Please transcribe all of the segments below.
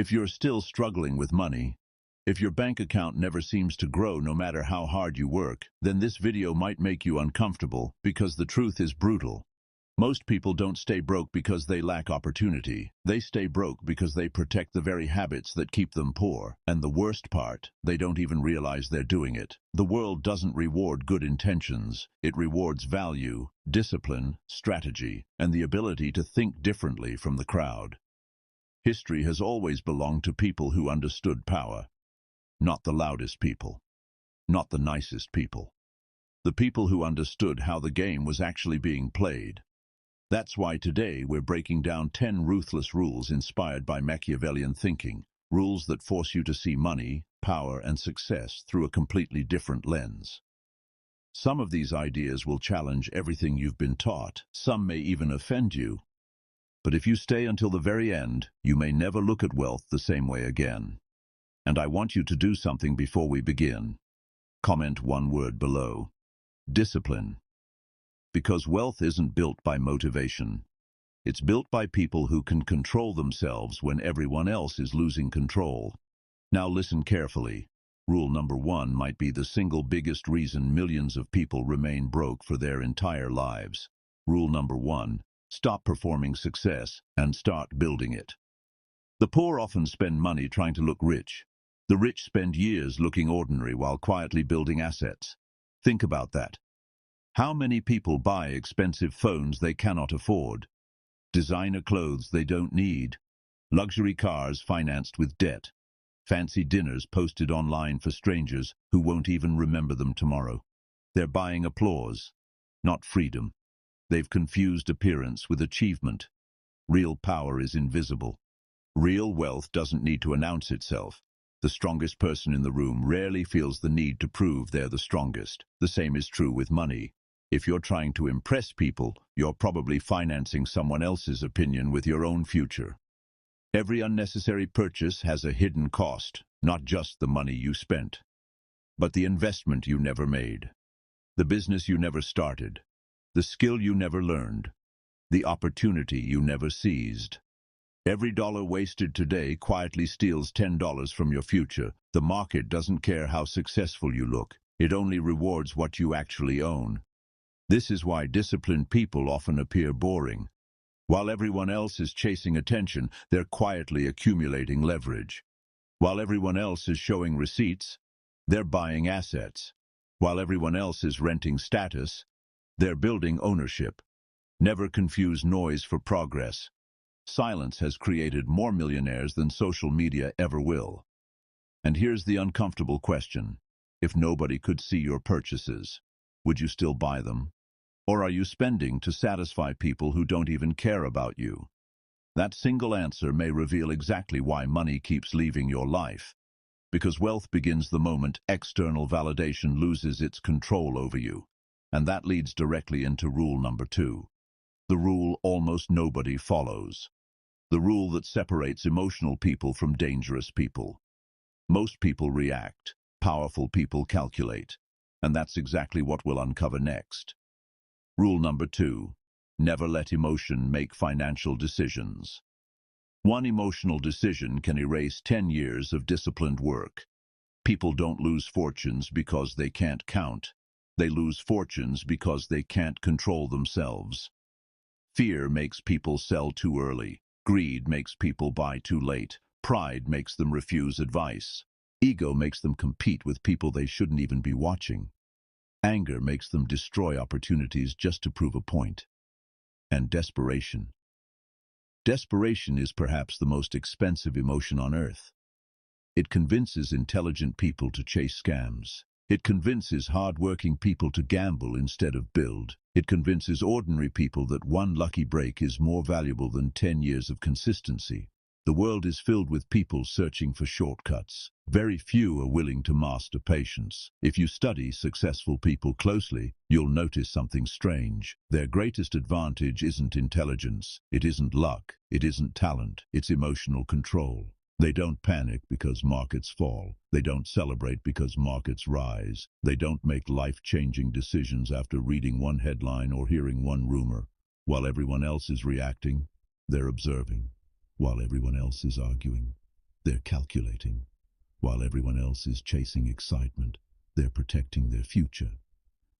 If you're still struggling with money, if your bank account never seems to grow no matter how hard you work, then this video might make you uncomfortable because the truth is brutal. Most people don't stay broke because they lack opportunity. They stay broke because they protect the very habits that keep them poor. And the worst part, they don't even realize they're doing it. The world doesn't reward good intentions. It rewards value, discipline, strategy, and the ability to think differently from the crowd. History has always belonged to people who understood power. Not the loudest people. Not the nicest people. The people who understood how the game was actually being played. That's why today we're breaking down 10 ruthless rules inspired by Machiavellian thinking, rules that force you to see money, power, and success through a completely different lens. Some of these ideas will challenge everything you've been taught. Some may even offend you. But if you stay until the very end, you may never look at wealth the same way again. And I want you to do something before we begin. Comment one word below. Discipline. Because wealth isn't built by motivation. It's built by people who can control themselves when everyone else is losing control. Now listen carefully. Rule number 1 might be the single biggest reason millions of people remain broke for their entire lives. Rule number 1, stop performing success and start building it. The poor often spend money trying to look rich. The rich spend years looking ordinary while quietly building assets. Think about that. How many people buy expensive phones they cannot afford? Designer clothes they don't need? Luxury cars financed with debt? Fancy dinners posted online for strangers who won't even remember them tomorrow? They're buying applause, not freedom. They've confused appearance with achievement. Real power is invisible. Real wealth doesn't need to announce itself. The strongest person in the room rarely feels the need to prove they're the strongest. The same is true with money. If you're trying to impress people, you're probably financing someone else's opinion with your own future. Every unnecessary purchase has a hidden cost, not just the money you spent, but the investment you never made, the business you never started, the skill you never learned, the opportunity you never seized. Every dollar wasted today quietly steals $10 from your future. The market doesn't care how successful you look. It only rewards what you actually own. This is why disciplined people often appear boring. While everyone else is chasing attention, they're quietly accumulating leverage. While everyone else is showing receipts, they're buying assets. While everyone else is renting status, they're building ownership. Never confuse noise for progress. Silence has created more millionaires than social media ever will. And here's the uncomfortable question. If nobody could see your purchases, would you still buy them? Or are you spending to satisfy people who don't even care about you? That single answer may reveal exactly why money keeps leaving your life. Because wealth begins the moment external validation loses its control over you. And that leads directly into rule number 2. The rule almost nobody follows. The rule that separates emotional people from dangerous people. Most people react. Powerful people calculate. And that's exactly what we'll uncover next. Rule number 2. Never let emotion make financial decisions. One emotional decision can erase 10 years of disciplined work. People don't lose fortunes because they can't count. They lose fortunes because they can't control themselves. Fear makes people sell too early. Greed makes people buy too late. Pride makes them refuse advice. Ego makes them compete with people they shouldn't even be watching. Anger makes them destroy opportunities just to prove a point. And desperation. Desperation is perhaps the most expensive emotion on earth. It convinces intelligent people to chase scams. It convinces hard-working people to gamble instead of build. It convinces ordinary people that one lucky break is more valuable than 10 years of consistency. The world is filled with people searching for shortcuts. Very few are willing to master patience. If you study successful people closely, you'll notice something strange. Their greatest advantage isn't intelligence. It isn't luck. It isn't talent. It's emotional control. They don't panic because markets fall. They don't celebrate because markets rise. They don't make life-changing decisions after reading one headline or hearing one rumor. While everyone else is reacting, they're observing. While everyone else is arguing, They're calculating. While everyone else is chasing excitement, they're protecting their future.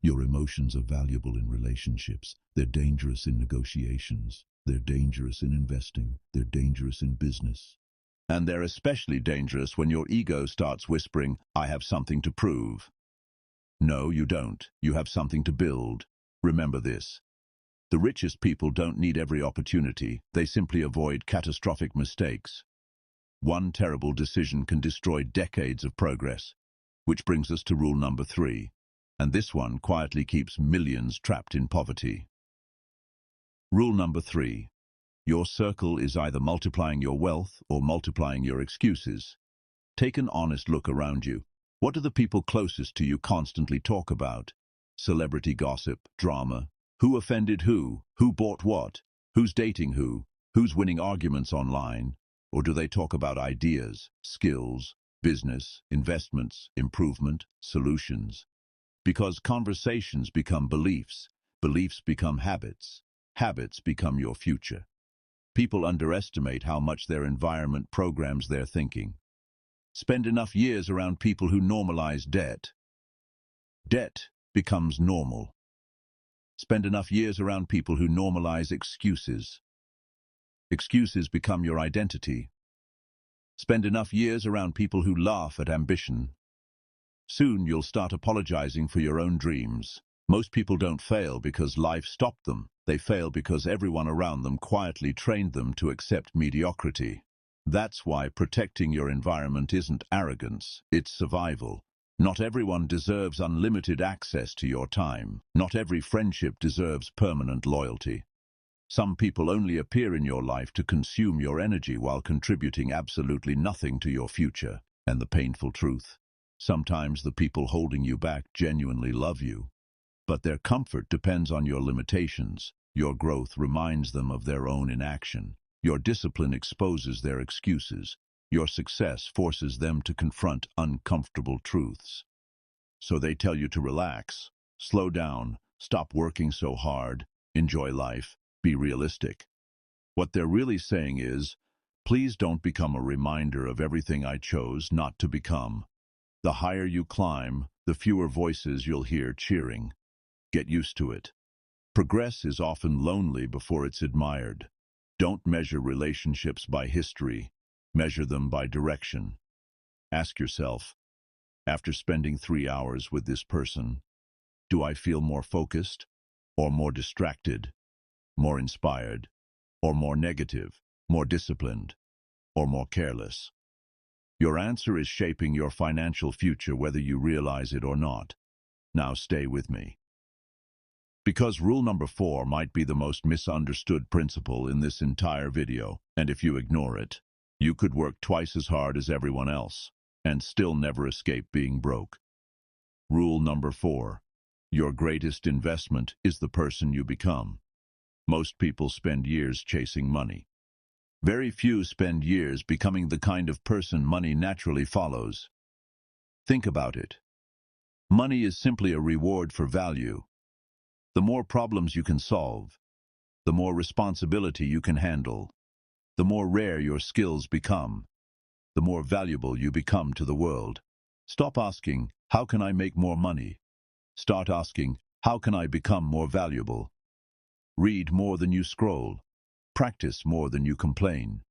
Your emotions are valuable in relationships. They're dangerous in negotiations. They're dangerous in investing. They're dangerous in business. And they're especially dangerous when your ego starts whispering, "I have something to prove." No, you don't. You have something to build. Remember this. The richest people don't need every opportunity. They simply avoid catastrophic mistakes. One terrible decision can destroy decades of progress. Which brings us to rule number 3. And this one quietly keeps millions trapped in poverty. Rule number 3. Your circle is either multiplying your wealth or multiplying your excuses. Take an honest look around you. What do the people closest to you constantly talk about? Celebrity gossip, drama. Who offended who? Who bought what? Who's dating who? Who's winning arguments online? Or do they talk about ideas, skills, business, investments, improvement, solutions? Because conversations become beliefs, beliefs become habits, habits become your future. People underestimate how much their environment programs their thinking. Spend enough years around people who normalize debt. Debt becomes normal. Spend enough years around people who normalize excuses. Excuses become your identity. Spend enough years around people who laugh at ambition. Soon you'll start apologizing for your own dreams. Most people don't fail because life stopped them. They fail because everyone around them quietly trained them to accept mediocrity. That's why protecting your environment isn't arrogance, it's survival. Not everyone deserves unlimited access to your time. Not every friendship deserves permanent loyalty. Some people only appear in your life to consume your energy while contributing absolutely nothing to your future. And the painful truth, sometimes the people holding you back genuinely love you. But their comfort depends on your limitations. Your growth reminds them of their own inaction. Your discipline exposes their excuses. Your success forces them to confront uncomfortable truths. So they tell you to relax, slow down, stop working so hard, enjoy life, be realistic. What they're really saying is, please don't become a reminder of everything I chose not to become. The higher you climb, the fewer voices you'll hear cheering. Get used to it. Progress is often lonely before it's admired. Don't measure relationships by history. Measure them by direction. Ask yourself, after spending 3 hours with this person, do I feel more focused, or more distracted, more inspired, or more negative, more disciplined, or more careless? Your answer is shaping your financial future whether you realize it or not. Now stay with me. Because rule number 4 might be the most misunderstood principle in this entire video, and if you ignore it, you could work twice as hard as everyone else, and still never escape being broke. Rule number 4. Your greatest investment is the person you become. Most people spend years chasing money. Very few spend years becoming the kind of person money naturally follows. Think about it. Money is simply a reward for value. The more problems you can solve, the more responsibility you can handle, the more rare your skills become, the more valuable you become to the world. Stop asking, how can I make more money? Start asking, how can I become more valuable? Read more than you scroll. Practice more than you complain.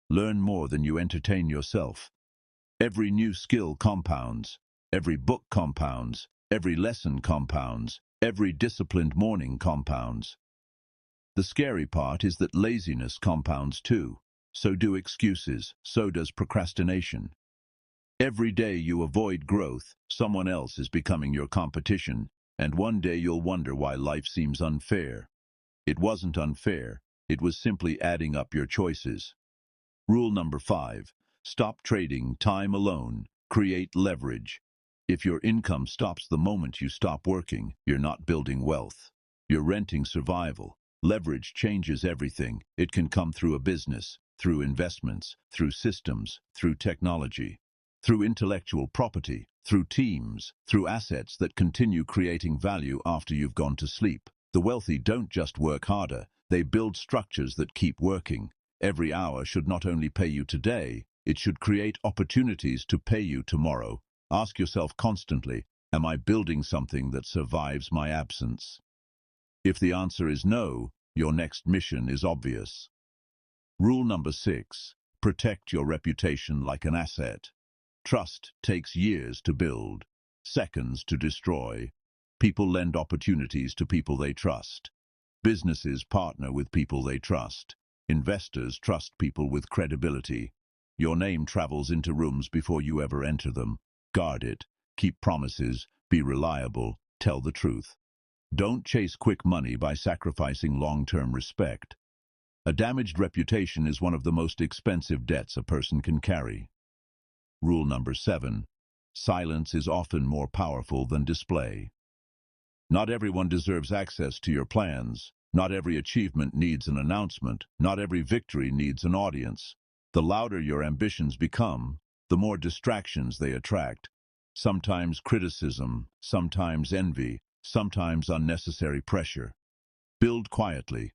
Learn more than you entertain yourself. Every new skill compounds. Every book compounds. Every lesson compounds. Every disciplined morning compounds. The scary part is that laziness compounds too. So do excuses. So does procrastination. Every day you avoid growth, someone else is becoming your competition, and one day you'll wonder why life seems unfair. It wasn't unfair. It was simply adding up your choices. Rule number 5. Stop trading time alone. Create leverage. If your income stops the moment you stop working, you're not building wealth. You're renting survival. Leverage changes everything. It can come through a business, through investments, through systems, through technology, through intellectual property, through teams, through assets that continue creating value after you've gone to sleep. The wealthy don't just work harder, they build structures that keep working. Every hour should not only pay you today, It should create opportunities to pay you tomorrow. Ask yourself constantly, am I building something that survives my absence? If the answer is no, your next mission is obvious. Rule number 6. Protect your reputation like an asset. Trust takes years to build, seconds to destroy. People lend opportunities to people they trust. Businesses partner with people they trust. Investors trust people with credibility. Your name travels into rooms before you ever enter them. Guard it. Keep promises. Be reliable. Tell the truth. Don't chase quick money by sacrificing long-term respect. A damaged reputation is one of the most expensive debts a person can carry. Rule number 7. Silence is often more powerful than display. Not everyone deserves access to your plans. Not every achievement needs an announcement. Not every victory needs an audience. The louder your ambitions become, the more distractions they attract. Sometimes criticism, sometimes envy, sometimes unnecessary pressure. Build quietly.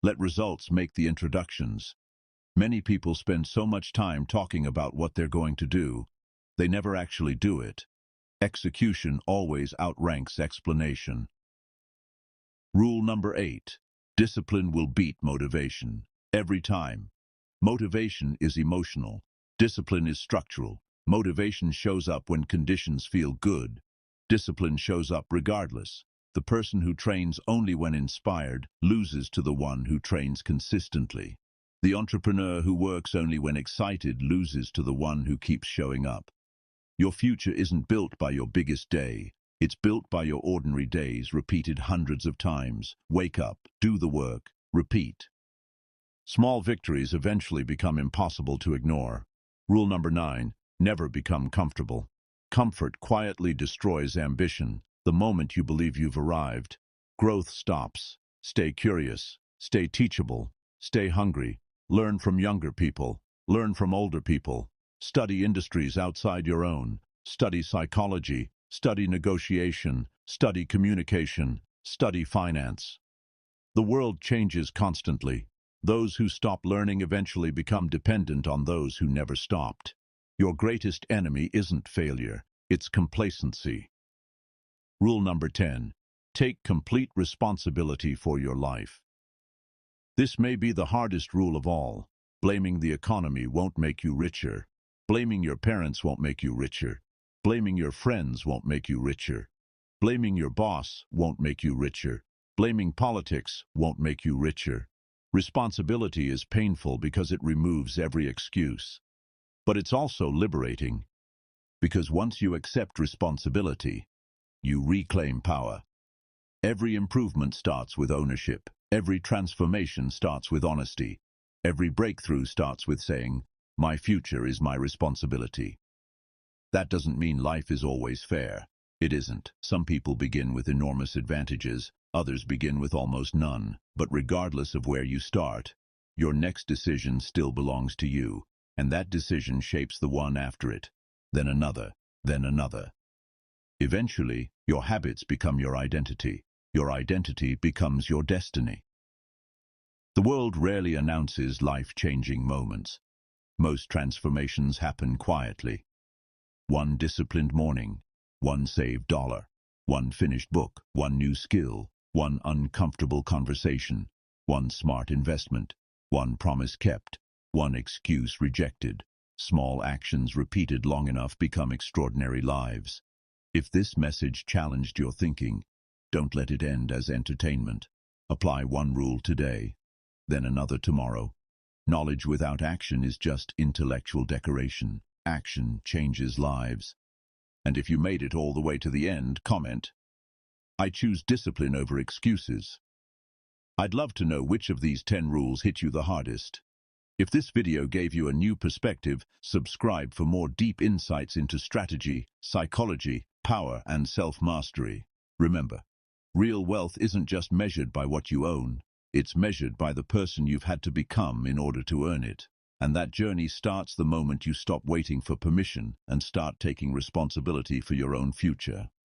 Let results make the introductions. Many people spend so much time talking about what they're going to do, they never actually do it. Execution always outranks explanation. Rule number 8. Discipline will beat motivation. Every time. Motivation is emotional. Discipline is structural. Motivation shows up when conditions feel good. Discipline shows up regardless. The person who trains only when inspired loses to the one who trains consistently. The entrepreneur who works only when excited loses to the one who keeps showing up. Your future isn't built by your biggest day. It's built by your ordinary days repeated hundreds of times. Wake up, do the work, repeat. Small victories eventually become impossible to ignore. Rule number 9. Never become comfortable. Comfort quietly destroys ambition. The moment you believe you've arrived, growth stops. Stay curious. Stay teachable. Stay hungry. Learn from younger people. Learn from older people. Study industries outside your own. Study psychology. Study negotiation. Study communication. Study finance. The world changes constantly. Those who stop learning eventually become dependent on those who never stopped. Your greatest enemy isn't failure, it's complacency. Rule number 10. Take complete responsibility for your life. This may be the hardest rule of all. Blaming the economy won't make you richer. Blaming your parents won't make you richer. Blaming your friends won't make you richer. Blaming your boss won't make you richer. Blaming politics won't make you richer. Responsibility is painful because it removes every excuse. But it's also liberating, because once you accept responsibility, you reclaim power. Every improvement starts with ownership. Every transformation starts with honesty. Every breakthrough starts with saying, my future is my responsibility. That doesn't mean life is always fair. It isn't. Some people begin with enormous advantages, others begin with almost none. But regardless of where you start, your next decision still belongs to you. And that decision shapes the one after it, then another, then another. Eventually, your habits become your identity. Your identity becomes your destiny. The world rarely announces life-changing moments. Most transformations happen quietly. One disciplined morning, one saved dollar, one finished book, one new skill, one uncomfortable conversation, one smart investment, one promise kept. One excuse rejected. Small actions repeated long enough become extraordinary lives. If this message challenged your thinking, don't let it end as entertainment. Apply one rule today, then another tomorrow. Knowledge without action is just intellectual decoration. Action changes lives. And if you made it all the way to the end, comment, I choose discipline over excuses. I'd love to know which of these 10 rules hit you the hardest. If this video gave you a new perspective, subscribe for more deep insights into strategy, psychology, power, and self-mastery. Remember, real wealth isn't just measured by what you own, it's measured by the person you've had to become in order to earn it. And that journey starts the moment you stop waiting for permission and start taking responsibility for your own future.